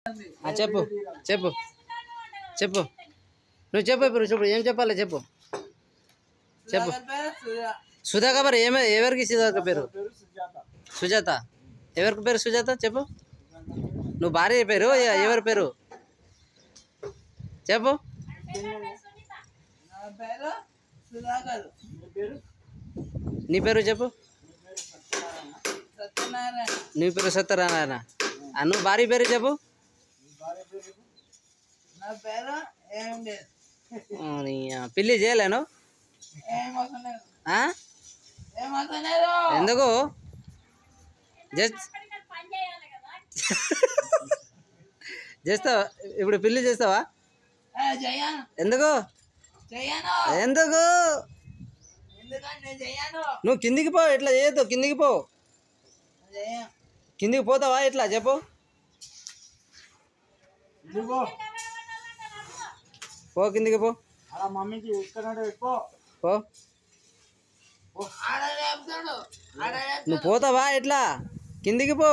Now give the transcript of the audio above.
చెప్పు చెప్పు చెప్పు నువ్వు చెప్పు ఇప్పుడు చెప్పు ఏం చెప్పాలి చెప్పు చెప్పు సుధాకర్ పేరు ఎవరికి సుధాకర్ పేరు సుజాత ఎవరికి పేరు సుజాత చెప్పు నువ్వు భార్య పేరు ఎవరి పేరు చెప్పు నీ పేరు చెప్పు నీ పేరు సత్యనారాయణ నువ్వు భార్య పేరు చెప్పు పెళ్ళి చేయలేను ఎందుకు చేస్తావా ఇప్పుడు పెళ్ళి చేస్తావా ఎందుకు ఎందుకు నువ్వు కిందికి పో ఇట్లా చేయొద్దు కిందికి పో కిందికి పోతావా ఇట్లా చెప్పు పో కిందికి పో పో నువ్వు పోతావా ఎట్లా కిందికి పో